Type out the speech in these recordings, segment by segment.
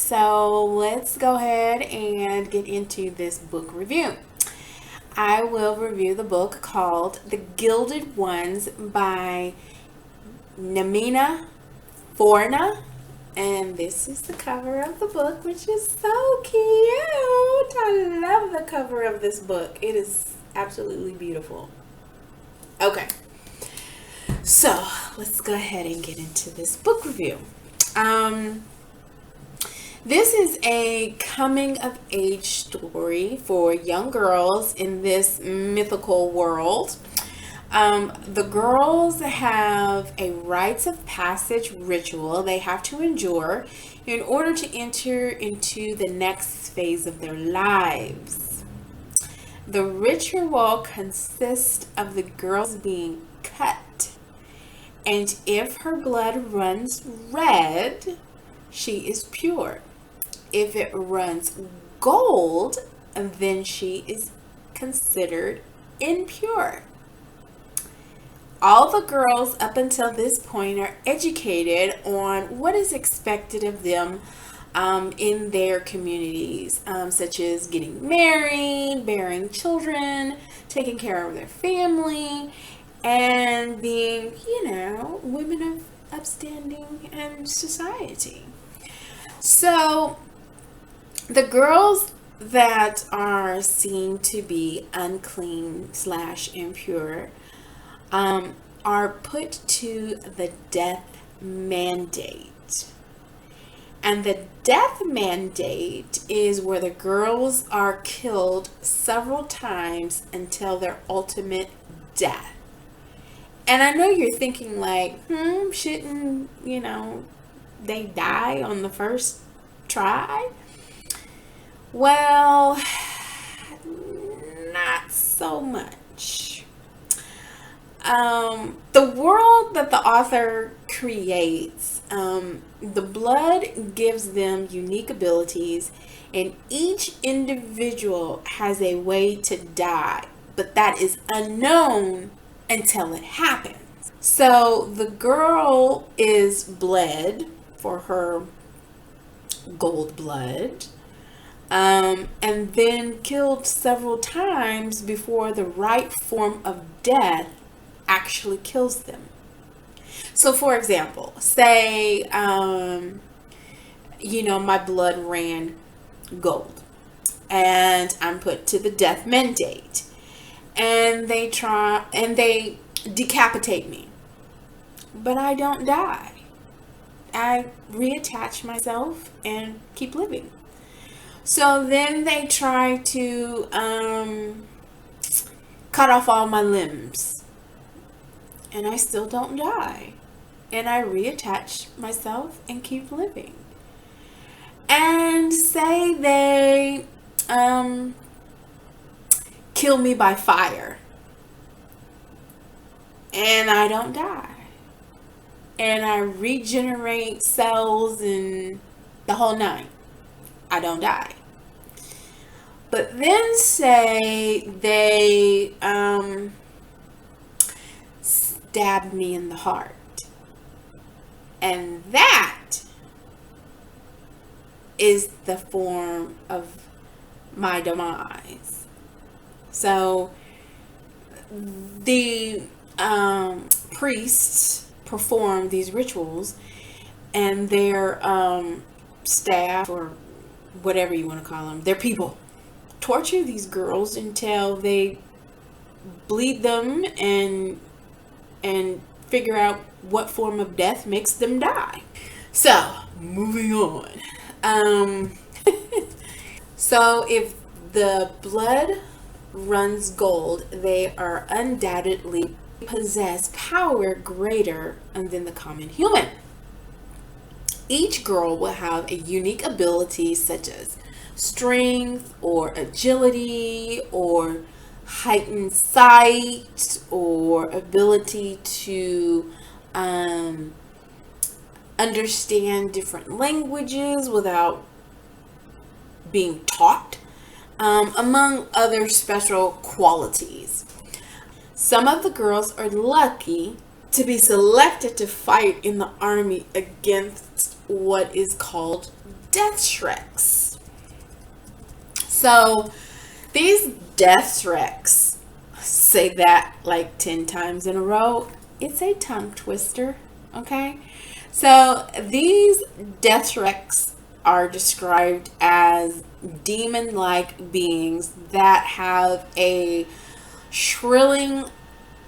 so let's go ahead and get into this book review. I will review the book called The Gilded Ones by Namina, Forna. And this is the cover of the book, which is so cute. I love the cover of this book. It is absolutely beautiful. Okay, so let's go ahead and get into this book review. This is a coming of age story for young girls in this mythical world. The girls have a rites of passage ritual they have to endure in order to enter into the next phase of their lives. The ritual consists of the girls being cut, and if her blood runs red, she is pure. If it runs gold, then she is considered impure. All the girls up until this point are educated on what is expected of them in their communities, such as getting married, bearing children, taking care of their family, and being, women of upstanding in society. So the girls that are seen to be unclean / impure are put to the death mandate. And the death mandate is where the girls are killed several times until their ultimate death. And I know you're thinking like, shouldn't, they die on the first try? Well, not so much. The world that the author creates, the blood gives them unique abilities, and each individual has a way to die, but that is unknown until it happens. So the girl is bled for her gold blood, and then killed several times before the right form of death actually kills them. So for example, say my blood ran gold and I'm put to the death mandate, and they decapitate me, but I don't die. I reattach myself and keep living. So then they try to cut off all my limbs, and I still don't die. And I reattach myself and keep living. And say they kill me by fire, and I don't die. And I regenerate cells and the whole nine. I don't die. But then say they stab me in the heart, and that is the form of my demise. So the priests perform these rituals, and their staff, or whatever you want to call them, their people, torture these girls until they bleed them and figure out what form of death makes them die. So moving on. So if the blood runs gold, they are undoubtedly possess power greater than the common human. Each girl will have a unique ability such as strength or agility or heightened sight or ability to understand different languages without being taught, among other special qualities. Some of the girls are lucky to be selected to fight in the army against what is called death shreks. So these death shreks, say that like 10 times in a row, it's a tongue twister, okay? So these death shreks are described as demon-like beings that have a shrilling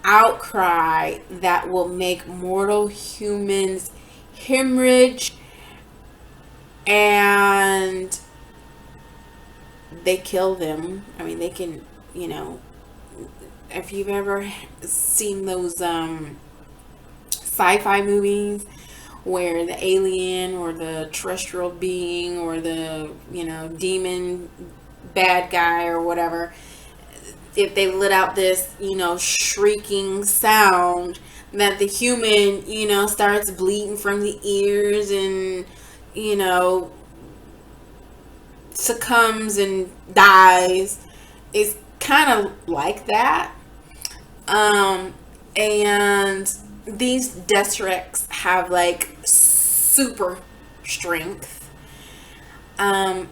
outcry that will make mortal humans hemorrhage, and they kill them. I mean, they can, if you've ever seen those sci-fi movies where the alien or the terrestrial being or the, demon bad guy or whatever, if they let out this, shrieking sound, that the human, starts bleeding from the ears and, succumbs and dies. It's kind of like that. And these Deathshreks have like super strength. And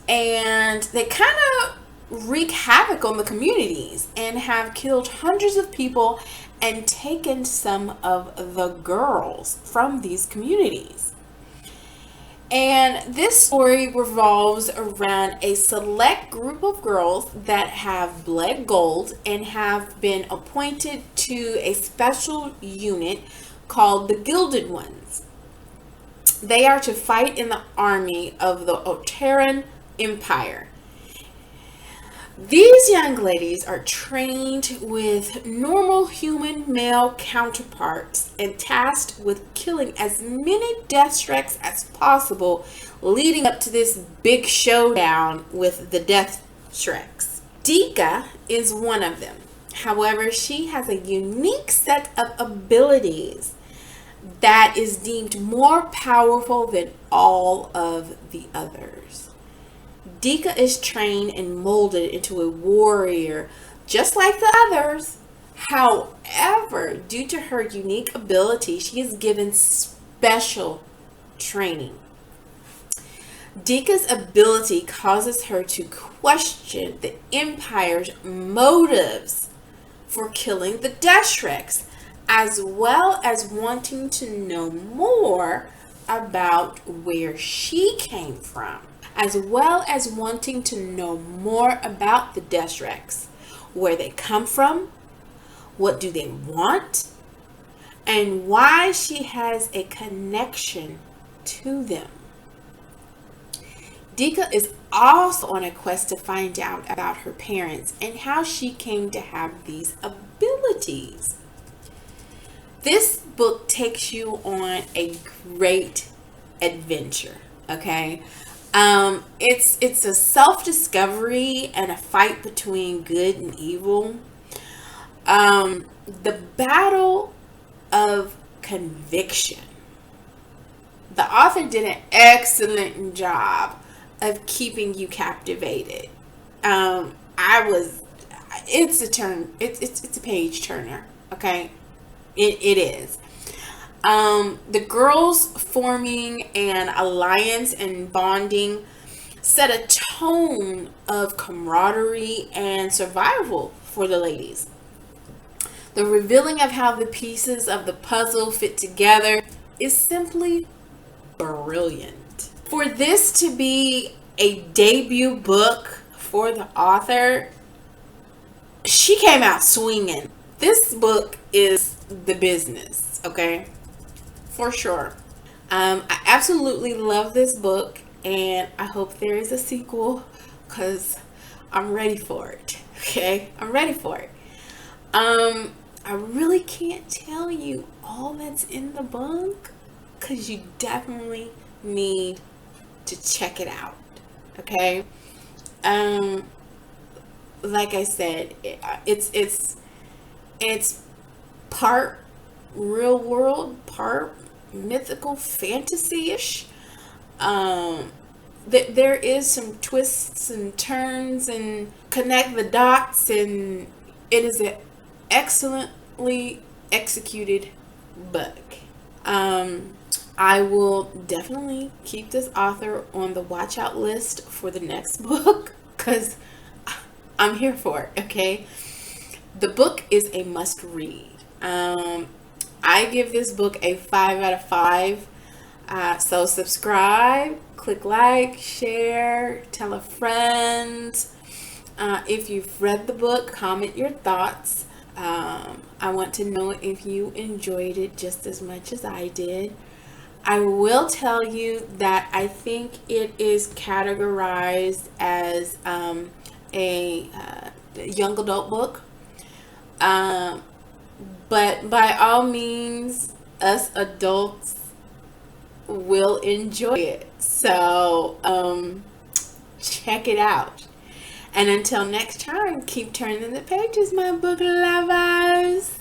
they kind of wreak havoc on the communities and have killed hundreds of people and taken some of the girls from these communities. And this story revolves around a select group of girls that have bled gold and have been appointed to a special unit called the Gilded Ones. They are to fight in the army of the Oteran Empire. These young ladies are trained with normal human male counterparts and tasked with killing as many Deathshreks as possible, leading up to this big showdown with the Deathshreks. Dika is one of them. However, she has a unique set of abilities that is deemed more powerful than all of the others. Dika is trained and molded into a warrior just like the others. However, due to her unique ability, she is given special training. Dika's ability causes her to question the Empire's motives for killing the Deathshreks, as well as wanting to know more about where she came from, as well as wanting to know more about the Deathshreks, where they come from, what do they want, and why she has a connection to them. Dika is also on a quest to find out about her parents and how she came to have these abilities. This book takes you on a great adventure, okay? It's a self-discovery and a fight between good and evil. The battle of conviction. The author did an excellent job of keeping you captivated. It's a page turner, okay? It is. The girls forming an alliance and bonding set a tone of camaraderie and survival for the ladies. The revealing of how the pieces of the puzzle fit together is simply brilliant. For this to be a debut book for the author, she came out swinging. This book is the business, okay? For sure. I absolutely love this book, and I hope there is a sequel because I'm ready for it. Okay, I'm ready for it. I really can't tell you all that's in the book because you definitely need to check it out. Okay. Like I said, it's part real world, part mythical fantasy-ish. There is some twists and turns and connect the dots, and it is an excellently executed book. I will definitely keep this author on the watch out list for the next book because I'm here for it, okay? The book is a must read. I give this book a 5 out of 5. So subscribe, click like, share, tell a friend. If you've read the book, comment your thoughts. I want to know if you enjoyed it just as much as I did. I will tell you that I think it is categorized as a young adult book. But by all means, us adults will enjoy it. So check it out. And until next time, keep turning the pages, my book lovers.